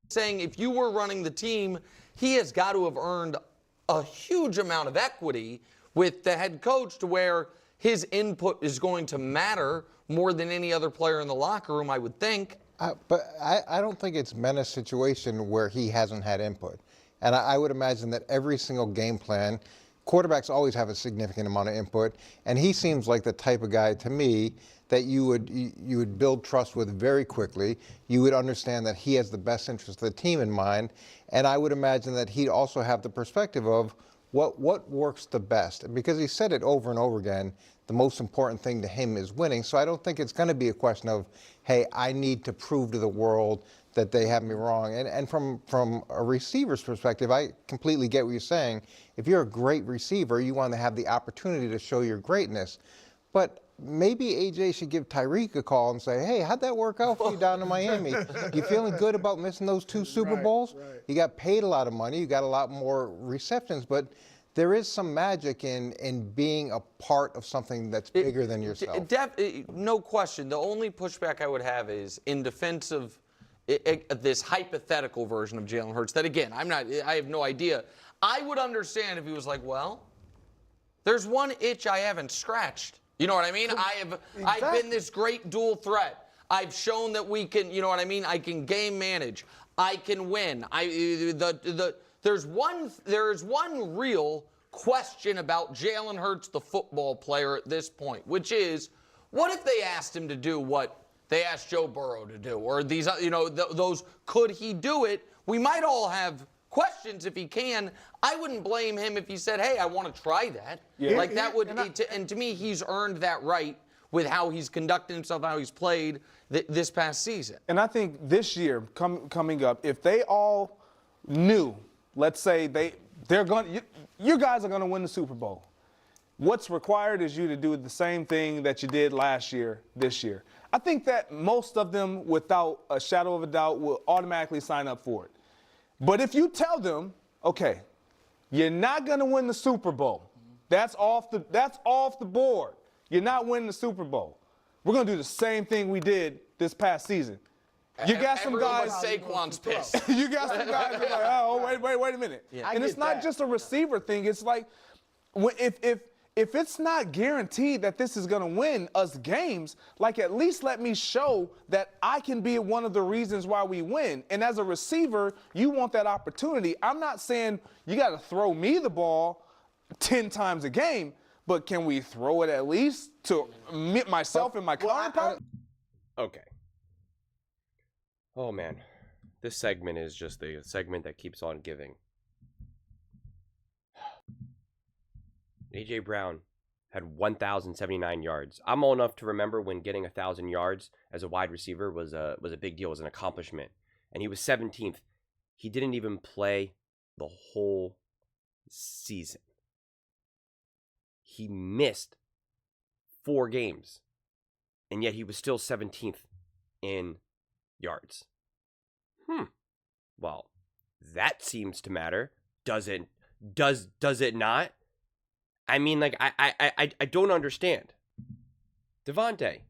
saying if you were running the team, he has got to have earned a huge amount of equity with the head coach to where his input is going to matter more than any other player in the locker room, I would think. But I don't think it's been a situation where he hasn't had input. And I would imagine that every single game plan, quarterbacks always have a significant amount of input. And he seems like the type of guy to me that you would build trust with very quickly. You would understand that he has the best interest of the team in mind. And I would imagine that he'd also have the perspective of what works the best. And because he said it over and over again, the most important thing to him is winning. So I don't think it's going to be a question of, hey, I need to prove to the world that they have me wrong. And from a receiver's perspective, I completely get what you're saying. If you're a great receiver, you want to have the opportunity to show your greatness. But maybe AJ should give Tyreek a call and say, hey, how'd that work out for you down in Miami? You feeling good about missing those 2 Super Bowls? Right. You got paid a lot of money. You got a lot more receptions. But there is some magic in being a part of something that's bigger than yourself. No question. The only pushback I would have is in defense of this hypothetical version of Jalen Hurts that, again, I have no idea. I would understand if he was like, well, there's one itch I haven't scratched. You know what I mean? I've been this great dual threat. I've shown that we can, you know what I mean? I can game manage. I can win. There's one real question about Jalen Hurts, the football player, at this point, which is, what if they asked him to do what they asked Joe Burrow to do, or these, those, could he do it? We might all have questions if he can. I wouldn't blame him if he said, hey, I want to try that. Yeah. Like that would, and to me, he's earned that right with how he's conducted himself, how he's played this past season. And I think this year coming up, if they all knew, let's say they're going, you guys are going to win the Super Bowl. What's required is you to do the same thing that you did last year, this year. I think that most of them, without a shadow of a doubt, will automatically sign up for it. But if you tell them, okay, you're not going to win the Super Bowl. That's off the board. You're not winning the Super Bowl. We're going to do the same thing we did this past season. You got some guys. Saquon's pissed. You got some guys that are like, oh, wait a minute. Yeah. And it's not just a receiver thing. It's like, if it's not guaranteed that this is going to win us games, like at least let me show that I can be one of the reasons why we win. And as a receiver, you want that opportunity. I'm not saying you got to throw me the ball 10 times a game, but can we throw it at least to myself and my counterpart? Okay. Oh, man. This segment is just the segment that keeps on giving. A.J. Brown had 1,079 yards. I'm old enough to remember when getting 1,000 yards as a wide receiver was a big deal, was an accomplishment. And he was 17th. He didn't even play the whole season. He missed 4 games. And yet he was still 17th in yards. Well, that seems to matter. Does it not? I mean, like, I don't understand. Devontae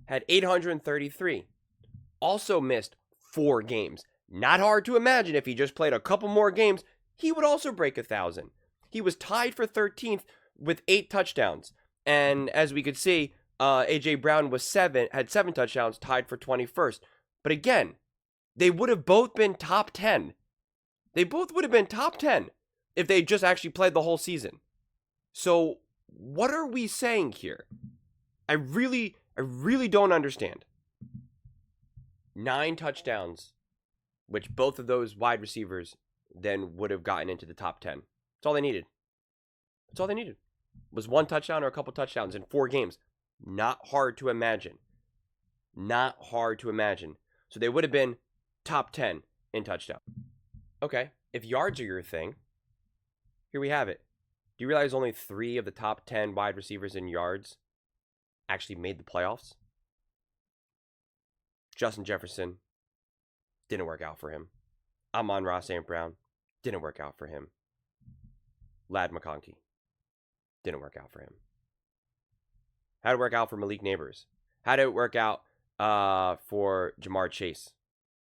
had 833. Also missed 4 games. Not hard to imagine if he just played a couple more games, he would also break 1,000. He was tied for 13th with 8 touchdowns. And as we could see, A.J. Brown had 7 touchdowns, tied for 21st. But again, they would have both been top 10. They both would have been top 10 if they just actually played the whole season. So what are we saying here? I really don't understand. 9 touchdowns, which both of those wide receivers then would have gotten into the top 10. That's all they needed. That's all they needed. Was 1 touchdown or a couple touchdowns in 4 games. Not hard to imagine. Not hard to imagine. So they would have been top 10 in touchdown. Okay, if yards are your thing, here we have it. Do you realize only 3 of the top 10 wide receivers in yards actually made the playoffs? Justin Jefferson, didn't work out for him. Amon-Ra St. Brown, didn't work out for him. Ladd McConkey, didn't work out for him. How did it work out for Malik Neighbors? How did it work out for Jamar Chase,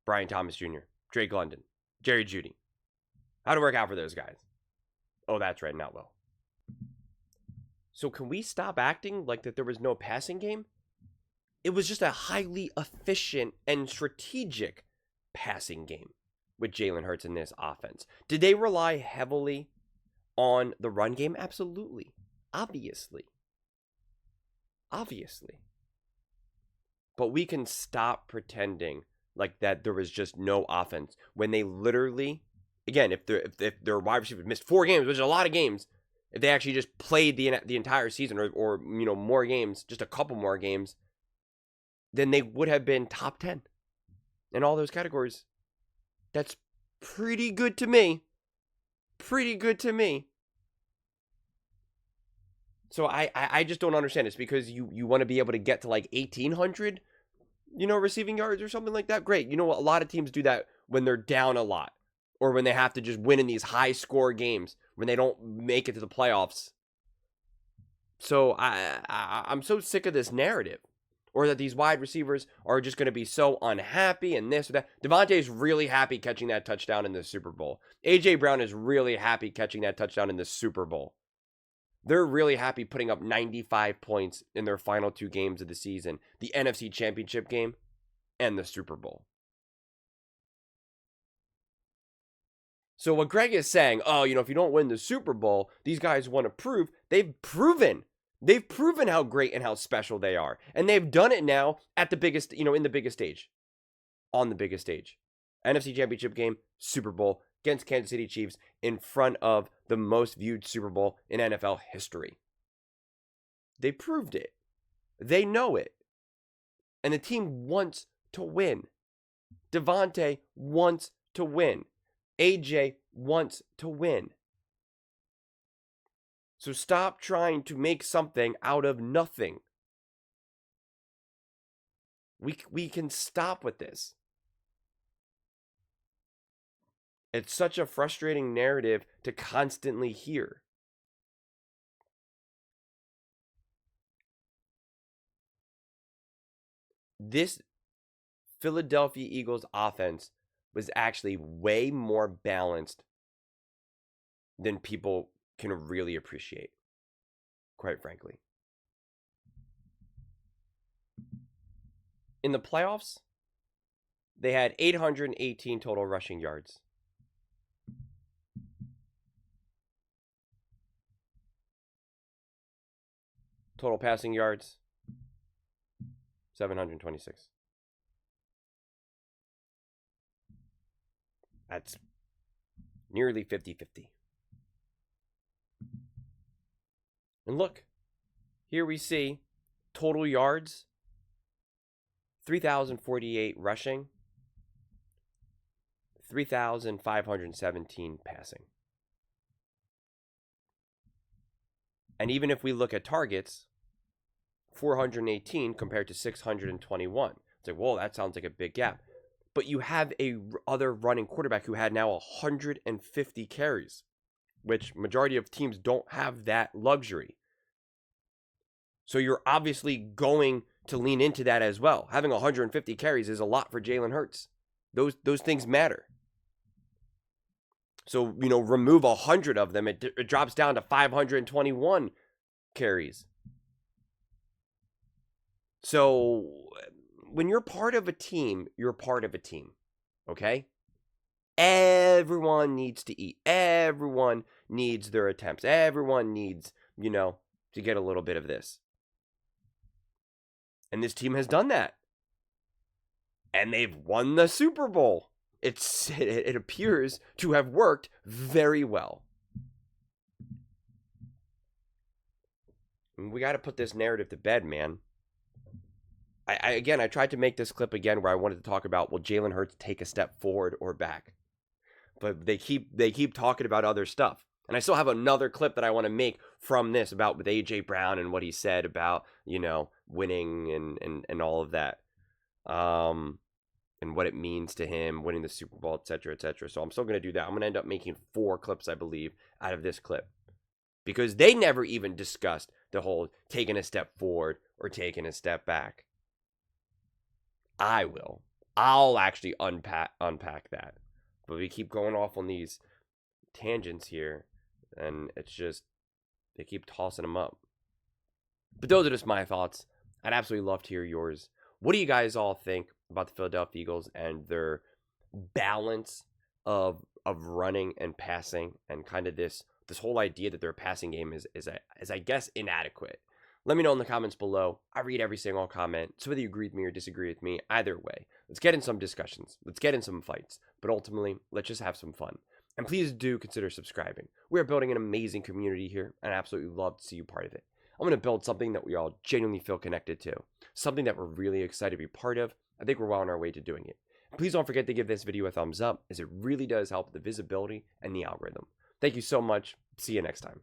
Brian Thomas Jr., Drake London, Jerry Jeudy. How'd it work out for those guys? Oh, that's right, not well. So can we stop acting like that there was no passing game? It was just a highly efficient and strategic passing game with Jalen Hurts in this offense. Did they rely heavily on the run game? Absolutely. Obviously. But we can stop pretending like that there was just no offense when they literally, again, if their wide receiver missed 4 games, which is a lot of games, if they actually just played the entire season or more games, just a couple more games, then they would have been top 10 in all those categories. That's pretty good to me. So I just don't understand. It's because you want to be able to get to like 1,800, receiving yards or something like that. Great. You know what? A lot of teams do that when they're down a lot or when they have to just win in these high score games when they don't make it to the playoffs. So I'm so sick of this narrative. Or that these wide receivers are just going to be so unhappy and this or that. Devontae is really happy catching that touchdown in the Super Bowl. A.J. Brown is really happy catching that touchdown in the Super Bowl. They're really happy putting up 95 points in their final 2 games of the season. The NFC Championship game and the Super Bowl. So what Greg is saying, if you don't win the Super Bowl, these guys want to prove. They've proven how great and how special they are. And they've done it now at the biggest, in the biggest stage. On the biggest stage. NFC Championship game, Super Bowl, against Kansas City Chiefs, in front of the most viewed Super Bowl in NFL history. They proved it. They know it. And the team wants to win. Devontae wants to win. AJ wants to win. So stop trying to make something out of nothing. We can stop with this. It's such a frustrating narrative to constantly hear. This Philadelphia Eagles offense was actually way more balanced than people can really appreciate, quite frankly. In the playoffs, they had 818 total rushing yards. Total passing yards, 726. That's nearly 50-50. And look, here we see total yards, 3,048 rushing, 3,517 passing. And even if we look at targets, 418 compared to 621. It's like, whoa, that sounds like a big gap. But you have a other running quarterback who had now 150 carries, which majority of teams don't have that luxury. So you're obviously going to lean into that as well. Having 150 carries is a lot for Jalen Hurts. Those things matter. So, remove 100 of them, it drops down to 521 carries. So when you're part of a team, you're part of a team, okay? Everyone needs to eat. Everyone needs their attempts. Everyone needs, to get a little bit of this. And this team has done that. And they've won the Super Bowl. It appears to have worked very well. And we got to put this narrative to bed, man. I tried to make this clip again where I wanted to talk about, will Jalen Hurts take a step forward or back? But they keep talking about other stuff. And I still have another clip that I want to make from this about with A.J. Brown and what he said about, winning and all of that. And what it means to him, winning the Super Bowl, et cetera, et cetera. So I'm still going to do that. I'm going to end up making 4 clips, I believe, out of this clip. Because they never even discussed the whole taking a step forward or taking a step back. I will. I'll actually unpack that. But we keep going off on these tangents here, and it's just, they keep tossing them up. But those are just my thoughts. I'd absolutely love to hear yours. What do you guys all think about the Philadelphia Eagles and their balance of running and passing, and kind of this whole idea that their passing game is I guess inadequate? Let me know in the comments below. I read every single comment, so whether you agree with me or disagree with me, either way, let's get in some discussions. Let's get in some fights. But ultimately, let's just have some fun. And please do consider subscribing. We are building an amazing community here, and I absolutely love to see you part of it. I'm going to build something that we all genuinely feel connected to, something that we're really excited to be part of. I think we're well on our way to doing it. Please don't forget to give this video a thumbs up, as it really does help the visibility and the algorithm. Thank you so much. See you next time.